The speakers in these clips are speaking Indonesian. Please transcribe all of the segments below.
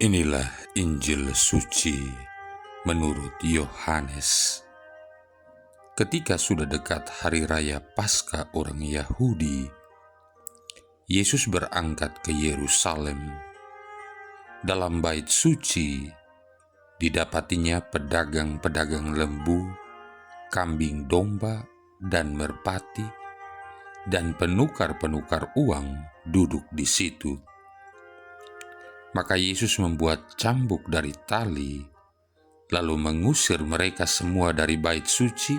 Inilah Injil suci menurut Yohanes. Ketika sudah dekat hari raya Paskah orang Yahudi, Yesus berangkat ke Yerusalem. Dalam bait suci, didapatinya pedagang-pedagang lembu, kambing domba, dan merpati, dan penukar-penukar uang duduk di situ. Maka Yesus membuat cambuk dari tali, lalu mengusir mereka semua dari bait suci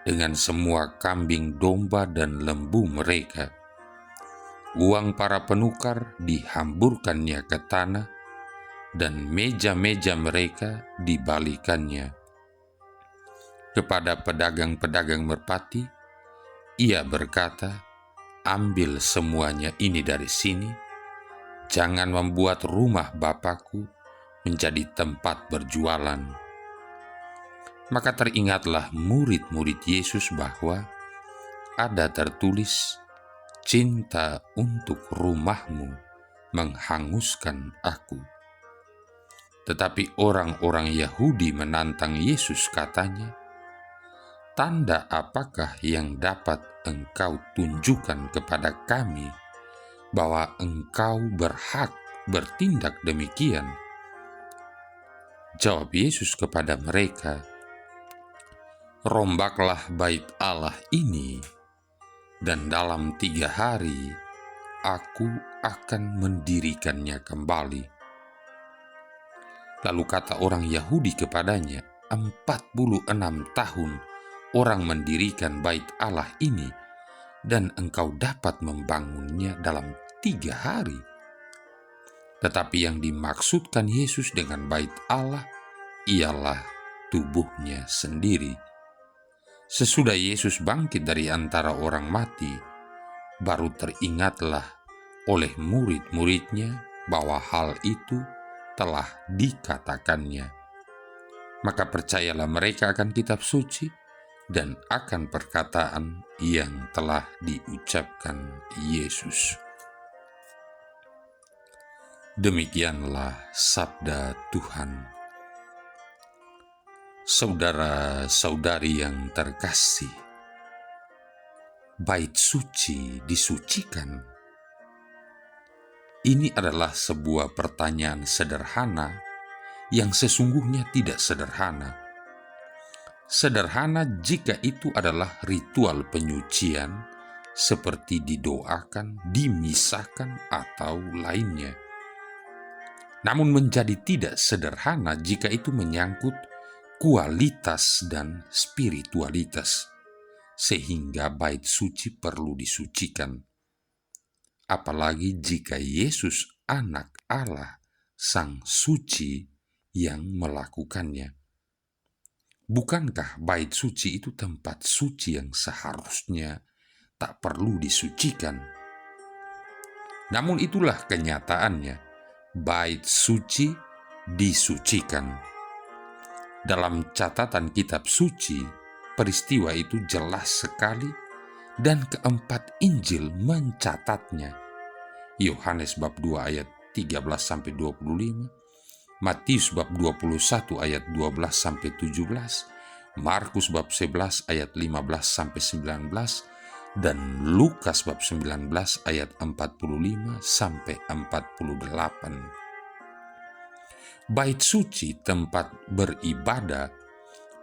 dengan semua kambing domba dan lembu mereka. Uang para penukar dihamburkannya ke tanah, dan meja-meja mereka dibalikannya. Kepada pedagang-pedagang merpati, ia berkata, "Ambil semuanya ini dari sini. Jangan membuat rumah Bapakku menjadi tempat berjualan." Maka teringatlah murid-murid Yesus bahwa ada tertulis, "Cinta untuk rumahmu menghanguskan aku." Tetapi orang-orang Yahudi menantang Yesus, katanya, "Tanda apakah yang dapat engkau tunjukkan kepada kami bahwa engkau berhak bertindak demikian?" Jawab Yesus kepada mereka, "Rombaklah bait Allah ini, dan dalam 3 hari aku akan mendirikannya kembali." Lalu kata orang Yahudi kepadanya, 46 tahun orang mendirikan bait Allah ini, dan engkau dapat membangunnya dalam 3 hari. Tetapi yang dimaksudkan Yesus dengan bait Allah ialah tubuhnya sendiri. Sesudah Yesus bangkit dari antara orang mati, baru teringatlah oleh murid-muridnya bahwa hal itu telah dikatakannya. Maka percayalah mereka akan kitab suci dan akan perkataan yang telah diucapkan Yesus. Demikianlah sabda Tuhan. Saudara-saudari yang terkasih, bait suci disucikan. Ini adalah sebuah pertanyaan sederhana yang sesungguhnya tidak sederhana. Sederhana jika itu adalah ritual penyucian seperti didoakan, dimisahkan, atau lainnya. Namun menjadi tidak sederhana jika itu menyangkut kualitas dan spiritualitas, sehingga bait suci perlu disucikan. Apalagi jika Yesus anak Allah, Sang Suci, yang melakukannya. Bukankah bait suci itu tempat suci yang seharusnya tak perlu disucikan? Namun itulah kenyataannya, bait suci disucikan. Dalam catatan kitab suci, peristiwa itu jelas sekali, dan keempat Injil mencatatnya. Yohanes bab 2 ayat 13-25, Matius bab 21 ayat 12-17, Markus bab 11 ayat 15-19, dan Lukas bab 19 ayat 45-48. Bait suci, tempat beribadah,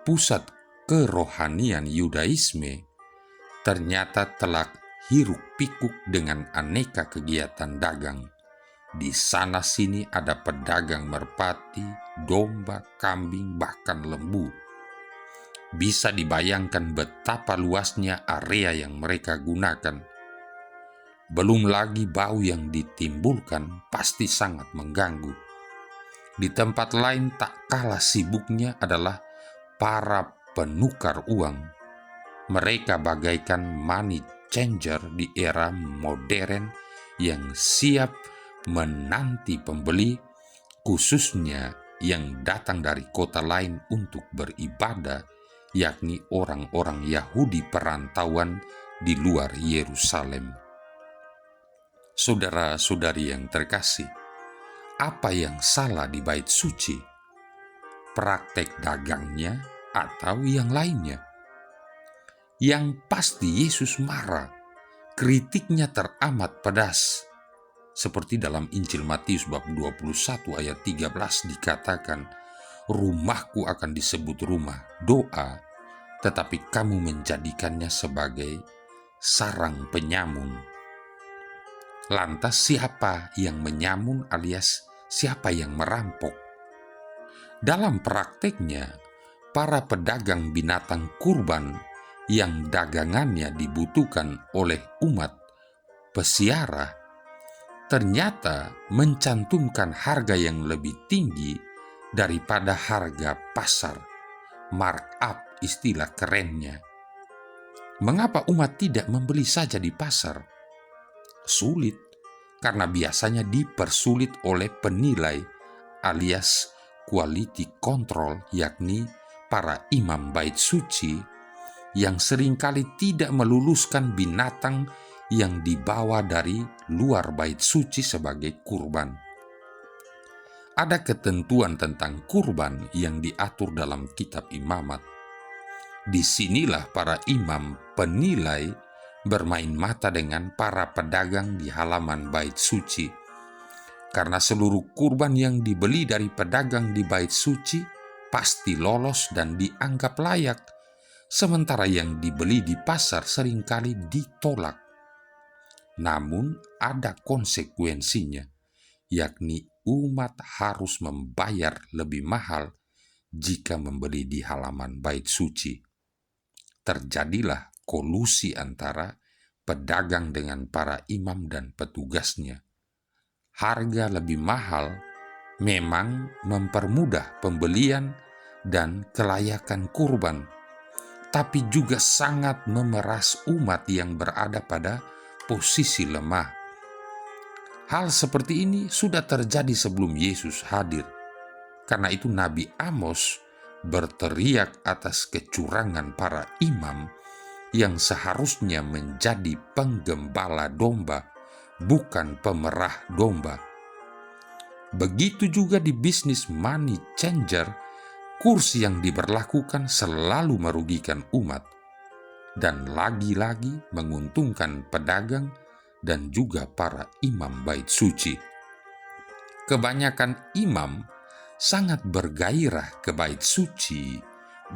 pusat kerohanian Yudaisme, ternyata telah hiruk pikuk dengan aneka kegiatan dagang. Di sana sini ada pedagang merpati, domba, kambing, bahkan lembu. Bisa dibayangkan betapa luasnya area yang mereka gunakan. Belum lagi bau yang ditimbulkan pasti sangat mengganggu. Di tempat lain tak kalah sibuknya adalah para penukar uang. Mereka bagaikan money changer di era modern yang siap menanti pembeli, khususnya yang datang dari kota lain untuk beribadah, yakni orang-orang Yahudi perantauan di luar Yerusalem. Saudara-saudari yang terkasih, Apa yang salah di bait suci? Praktek dagangnya atau yang lainnya? Yang pasti Yesus marah. Kritiknya teramat pedas. Seperti dalam Injil Matius bab 21 ayat 13 dikatakan, "Rumahku akan disebut rumah doa, tetapi kamu menjadikannya sebagai sarang penyamun." Lantas siapa yang menyamun alias siapa yang merampok? Dalam prakteknya, para pedagang binatang kurban yang dagangannya dibutuhkan oleh umat peziarah ternyata mencantumkan harga yang lebih tinggi daripada harga pasar, markup istilah kerennya. Mengapa umat tidak membeli saja di pasar? Sulit, karena biasanya dipersulit oleh penilai alias quality control, yakni para imam bait suci yang seringkali tidak meluluskan binatang yang dibawa dari luar bait suci sebagai kurban. Ada ketentuan tentang kurban yang diatur dalam kitab imamat. Disinilah para imam penilai bermain mata dengan para pedagang di halaman bait suci, karena seluruh kurban yang dibeli dari pedagang di bait suci pasti lolos dan dianggap layak, sementara yang dibeli di pasar seringkali ditolak. Namun ada konsekuensinya, yakni umat harus membayar lebih mahal jika membeli di halaman bait suci. Terjadilah kolusi antara pedagang dengan para imam dan petugasnya. Harga lebih mahal memang mempermudah pembelian dan kelayakan kurban, tapi juga sangat memeras umat yang berada pada posisi lemah. Hal seperti ini sudah terjadi sebelum Yesus hadir. Karena itu Nabi Amos berteriak atas kecurangan para imam yang seharusnya menjadi penggembala domba, bukan pemerah domba. Begitu juga di bisnis money changer, kurs yang diberlakukan selalu merugikan umat dan lagi-lagi menguntungkan pedagang dan juga para imam bait suci. Kebanyakan imam sangat bergairah ke bait suci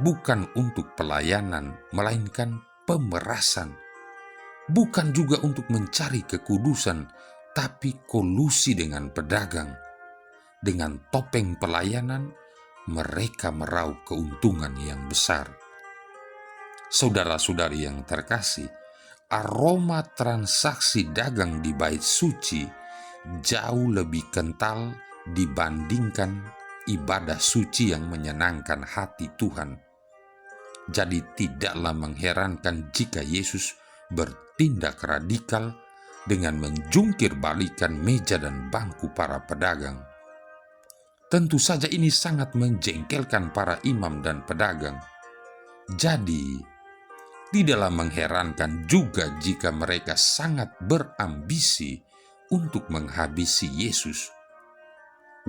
bukan untuk pelayanan, melainkan pemerasan. Bukan juga untuk mencari kekudusan, tapi kolusi dengan pedagang. Dengan topeng pelayanan, mereka meraup keuntungan yang besar. Saudara-saudari yang terkasih, aroma transaksi dagang di bait suci jauh lebih kental dibandingkan ibadah suci yang menyenangkan hati Tuhan. Jadi tidaklah mengherankan jika Yesus bertindak radikal dengan menjungkir balikan meja dan bangku para pedagang. Tentu saja ini sangat menjengkelkan para imam dan pedagang. Jadi, tidaklah mengherankan juga jika mereka sangat berambisi untuk menghabisi Yesus.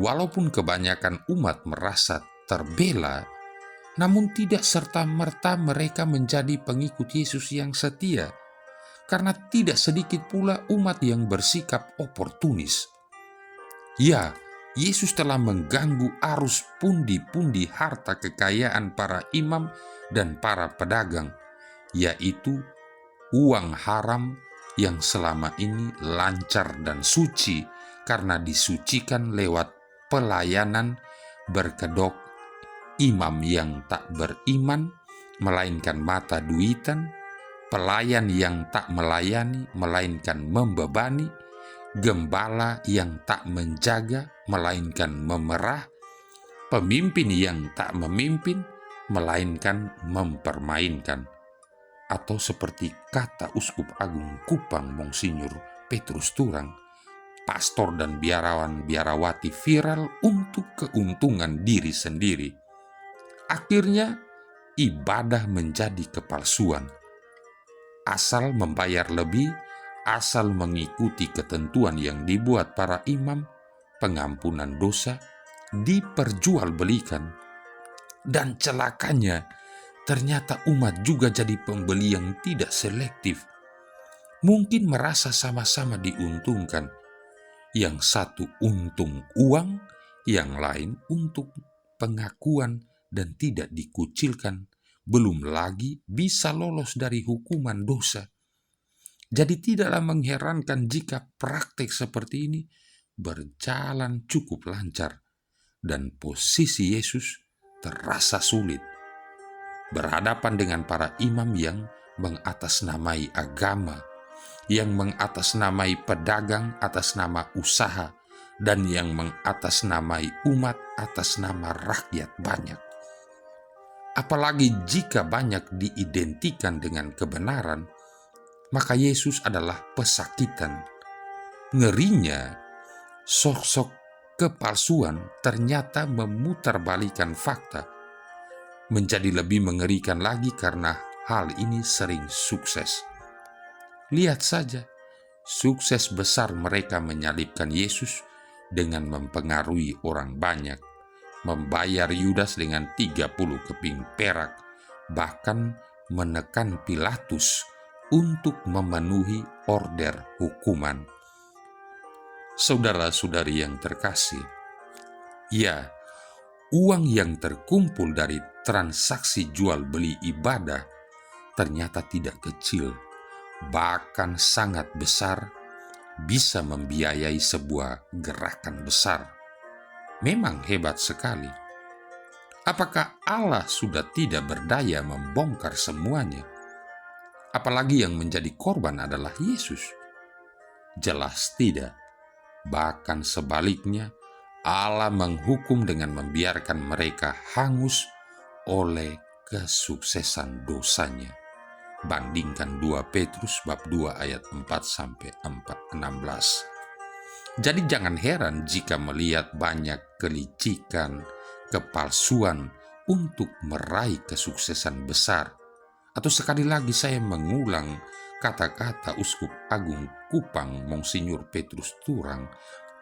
Walaupun kebanyakan umat merasa terbela, namun tidak serta-merta mereka menjadi pengikut Yesus yang setia, karena tidak sedikit pula umat yang bersikap oportunis. Ya, Yesus telah mengganggu arus pundi-pundi harta kekayaan para imam dan para pedagang, yaitu uang haram yang selama ini lancar dan suci karena disucikan lewat pelayanan berkedok imam yang tak beriman, melainkan mata duitan, pelayan yang tak melayani, melainkan membebani, gembala yang tak menjaga, melainkan memerah, pemimpin yang tak memimpin, melainkan mempermainkan. Atau seperti kata Uskup Agung Kupang Monsinyur Petrus Turang, pastor dan biarawan-biarawati viral untuk keuntungan diri sendiri. Akhirnya ibadah menjadi kepalsuan. Asal membayar lebih, asal mengikuti ketentuan yang dibuat para imam, pengampunan dosa diperjualbelikan, dan celakanya ternyata umat juga jadi pembeli yang tidak selektif. Mungkin merasa sama-sama diuntungkan. Yang satu untung uang, yang lain untuk pengakuan dan tidak dikucilkan. Belum lagi bisa lolos dari hukuman dosa. Jadi tidaklah mengherankan jika praktek seperti ini berjalan cukup lancar dan posisi Yesus terasa sulit. Berhadapan dengan para imam yang mengatasnamai agama, yang mengatasnamai pedagang atas nama usaha, dan yang mengatasnamai umat atas nama rakyat banyak. Apalagi jika banyak diidentikan dengan kebenaran, maka Yesus adalah pesakitan. Ngerinya, sosok kepalsuan ternyata memutarbalikan fakta. Menjadi lebih mengerikan lagi karena hal ini sering sukses. Lihat saja, sukses besar mereka menyalibkan Yesus dengan mempengaruhi orang banyak, membayar Yudas dengan 30 keping perak, bahkan menekan Pilatus untuk memenuhi order hukuman. Saudara-saudari yang terkasih, ya, uang yang terkumpul dari transaksi jual beli ibadah ternyata tidak kecil, bahkan sangat besar, bisa membiayai sebuah gerakan besar. Memang hebat sekali. Apakah Allah sudah tidak berdaya membongkar semuanya? Apalagi yang menjadi korban adalah Yesus? Jelas tidak. Bahkan sebaliknya, Allah menghukum dengan membiarkan mereka hangus oleh kesuksesan dosanya. Bandingkan 2 Petrus bab 2 ayat 4-16. Jadi jangan heran jika melihat banyak kelicikan, kepalsuan untuk meraih kesuksesan besar. Atau sekali lagi saya mengulang kata-kata Uskup Agung Kupang Monsinyur Petrus Turang,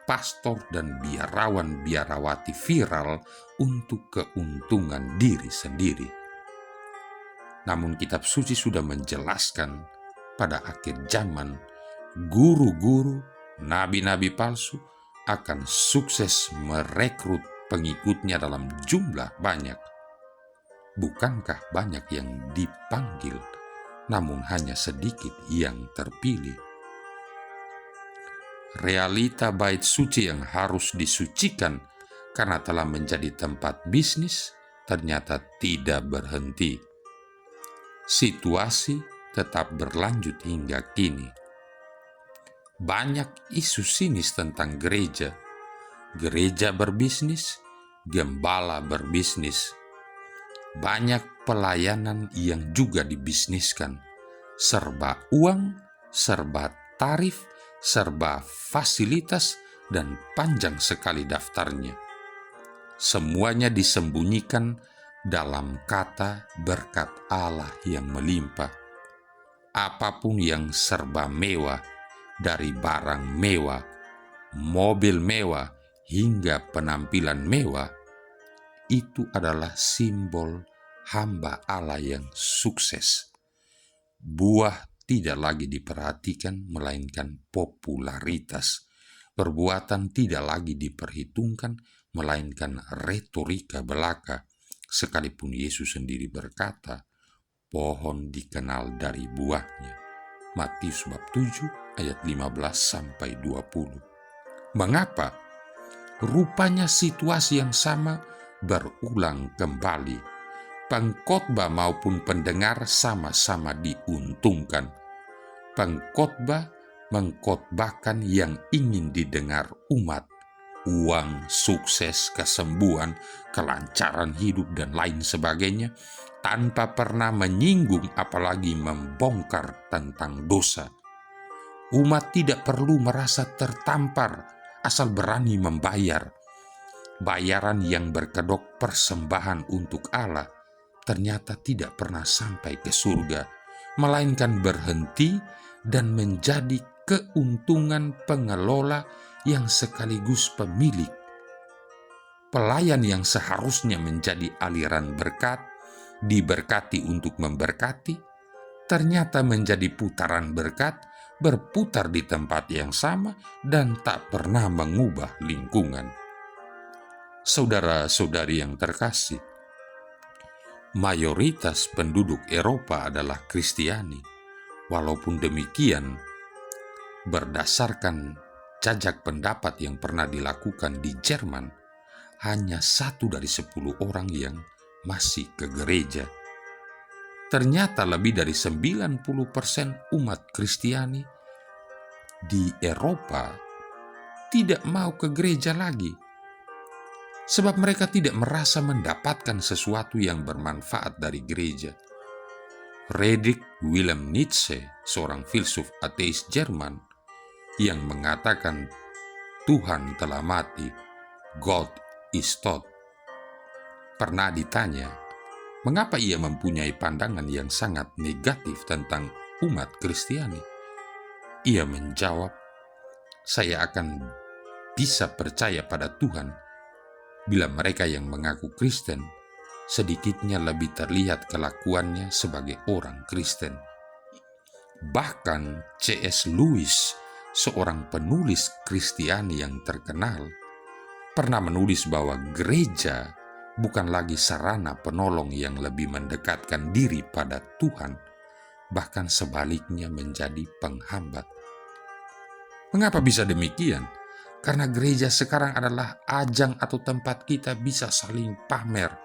pastor dan biarawan-biarawati viral untuk keuntungan diri sendiri. Namun kitab suci sudah menjelaskan pada akhir zaman, guru-guru, nabi-nabi palsu akan sukses merekrut pengikutnya dalam jumlah banyak. Bukankah banyak yang dipanggil, namun hanya sedikit yang terpilih? Realita bait suci yang harus disucikan karena telah menjadi tempat bisnis ternyata tidak berhenti. Situasi tetap berlanjut hingga kini. Banyak isu sinis tentang gereja. Gereja berbisnis, gembala berbisnis. Banyak pelayanan yang juga dibisniskan. Serba uang, serba tarif, serba fasilitas, dan panjang sekali daftarnya. Semuanya disembunyikan dalam kata berkat Allah yang melimpah. Apapun yang serba mewah, dari barang mewah, mobil mewah, hingga penampilan mewah, itu adalah simbol hamba Allah yang sukses. Buah tidak lagi diperhatikan, melainkan popularitas. Perbuatan tidak lagi diperhitungkan, melainkan retorika belaka. Sekalipun Yesus sendiri berkata, pohon dikenal dari buahnya. Matius bab 7 ayat 15-20. Mengapa? Rupanya situasi yang sama berulang kembali. Pengkhotbah maupun pendengar sama-sama diuntungkan. Pengkhotbah mengkhotbahkan yang ingin didengar umat. Uang, sukses, kesembuhan, kelancaran hidup, dan lain sebagainya, tanpa pernah menyinggung apalagi membongkar tentang dosa. Umat tidak perlu merasa tertampar asal berani membayar. Bayaran yang berkedok persembahan untuk Allah ternyata tidak pernah sampai ke surga, melainkan berhenti dan menjadi keuntungan pengelola yang sekaligus pemilik, pelayan yang seharusnya menjadi aliran berkat, diberkati untuk memberkati, ternyata menjadi putaran berkat, berputar di tempat yang sama dan tak pernah mengubah lingkungan. Saudara-saudari yang terkasih, mayoritas penduduk Eropa adalah Kristiani. Walaupun demikian, berdasarkan jajak pendapat yang pernah dilakukan di Jerman, hanya 1 dari 10 orang yang masih ke gereja. Ternyata lebih dari 90% umat Kristiani di Eropa tidak mau ke gereja lagi, sebab mereka tidak merasa mendapatkan sesuatu yang bermanfaat dari gereja. Friedrich Wilhelm Nietzsche, seorang filsuf ateis Jerman yang mengatakan Tuhan telah mati, God is dead, pernah ditanya mengapa ia mempunyai pandangan yang sangat negatif tentang umat Kristiani. Ia menjawab, saya akan bisa percaya pada Tuhan bila mereka yang mengaku Kristen sedikitnya lebih terlihat kelakuannya sebagai orang Kristen. Bahkan C.S. Lewis, seorang penulis Kristiani yang terkenal, pernah menulis bahwa gereja bukan lagi sarana penolong yang lebih mendekatkan diri pada Tuhan, bahkan sebaliknya menjadi penghambat. Mengapa bisa demikian? Karena gereja sekarang adalah ajang atau tempat kita bisa saling pamer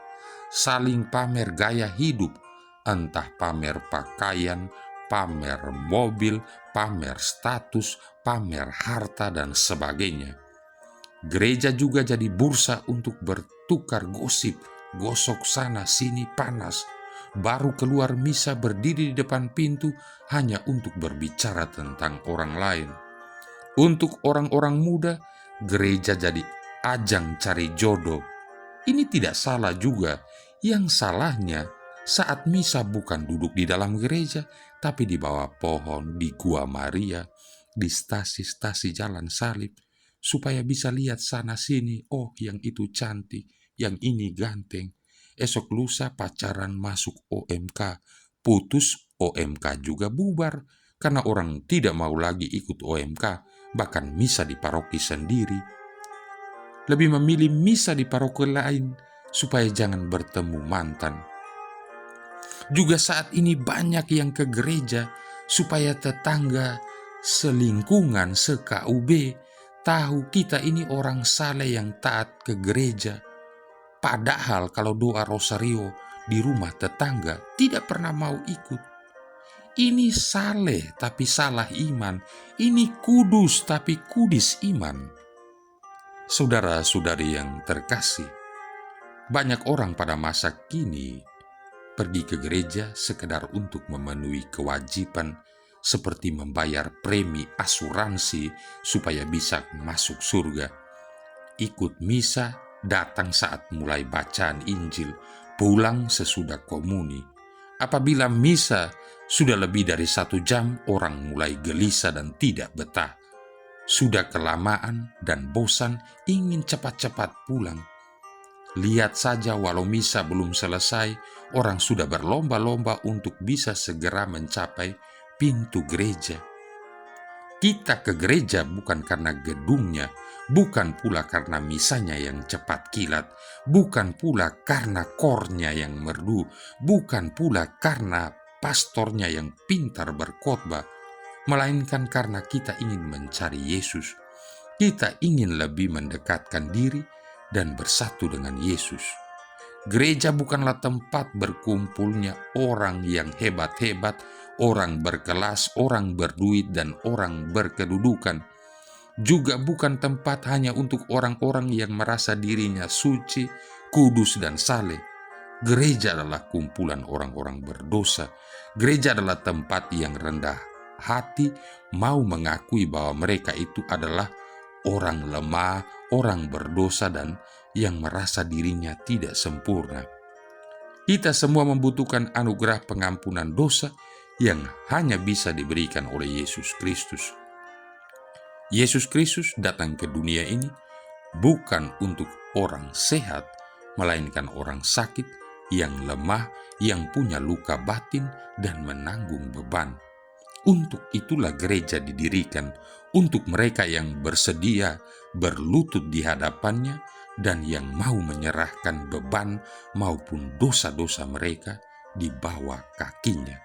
gaya hidup, entah pamer pakaian, pamer mobil, pamer status, pamer harta, dan sebagainya. Gereja juga jadi bursa untuk bertukar gosip, gosok sana sini panas, baru keluar misa berdiri di depan pintu hanya untuk berbicara tentang orang lain. Untuk orang-orang muda, gereja jadi ajang cari jodoh. Ini tidak salah juga. Yang salahnya saat misa bukan duduk di dalam gereja, tapi di bawah pohon, di Gua Maria, di stasi-stasi jalan salib, supaya bisa lihat sana sini, oh yang itu cantik, yang ini ganteng. Esok lusa pacaran masuk OMK, putus OMK juga bubar, karena orang tidak mau lagi ikut OMK, bahkan misa di paroki sendiri. Lebih memilih misa di paroki lain, supaya jangan bertemu mantan. Juga saat ini banyak yang ke gereja, supaya tetangga selingkungan se-KUB tahu kita ini orang saleh yang taat ke gereja. Padahal kalau doa rosario di rumah tetangga tidak pernah mau ikut. Ini saleh tapi salah iman. Ini kudus tapi kudis iman. Saudara-saudari yang terkasih, banyak orang pada masa kini pergi ke gereja sekedar untuk memenuhi kewajiban seperti membayar premi asuransi supaya bisa masuk surga, ikut misa, datang saat mulai bacaan Injil, pulang sesudah komuni. Apabila misa sudah lebih dari 1 jam, orang mulai gelisah dan tidak betah. Sudah kelamaan dan bosan, ingin cepat-cepat pulang. Lihat saja, walau misa belum selesai, orang sudah berlomba-lomba untuk bisa segera mencapai pintu gereja. Kita ke gereja bukan karena gedungnya, bukan pula karena misanya yang cepat kilat, bukan pula karena kornya yang merdu, bukan pula karena pastornya yang pintar berkhotbah, melainkan karena kita ingin mencari Yesus. Kita ingin lebih mendekatkan diri dan bersatu dengan Yesus. Gereja bukanlah tempat berkumpulnya orang yang hebat-hebat, orang berkelas, orang berduit, dan orang berkedudukan. Juga bukan tempat hanya untuk orang-orang yang merasa dirinya suci, kudus, dan saleh. Gereja adalah kumpulan orang-orang berdosa. Gereja adalah tempat yang rendah hati, mau mengakui bahwa mereka itu adalah orang lemah, orang berdosa, dan yang merasa dirinya tidak sempurna. Kita semua membutuhkan anugerah pengampunan dosa yang hanya bisa diberikan oleh Yesus Kristus. Yesus Kristus datang ke dunia ini bukan untuk orang sehat, melainkan orang sakit, yang lemah, yang punya luka batin dan menanggung beban. Untuk itulah gereja didirikan, untuk mereka yang bersedia berlutut di hadapannya dan yang mau menyerahkan beban maupun dosa-dosa mereka di bawah kakinya.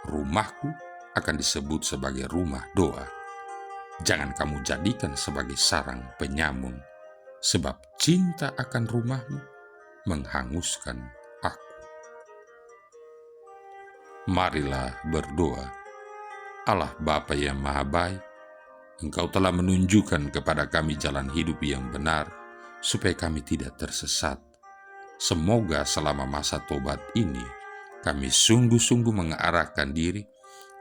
Rumahku akan disebut sebagai rumah doa. Jangan kamu jadikan sebagai sarang penyamun, sebab cinta akan rumahmu menghanguskan aku. Marilah berdoa. Allah Bapa yang Maha Baik, Engkau telah menunjukkan kepada kami jalan hidup yang benar, supaya kami tidak tersesat. Semoga selama masa tobat ini, kami sungguh-sungguh mengarahkan diri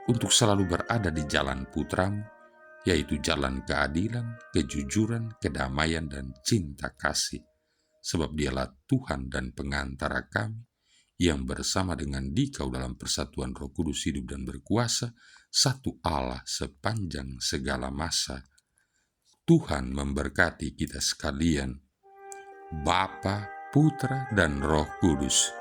untuk selalu berada di jalan Putramu, yaitu jalan keadilan, kejujuran, kedamaian, dan cinta kasih. Sebab Dialah Tuhan dan pengantara kami, yang bersama dengan Dikau dalam persatuan Roh Kudus hidup dan berkuasa, satu Allah sepanjang segala masa. Tuhan memberkati kita sekalian, Bapa, Putra, dan Roh Kudus.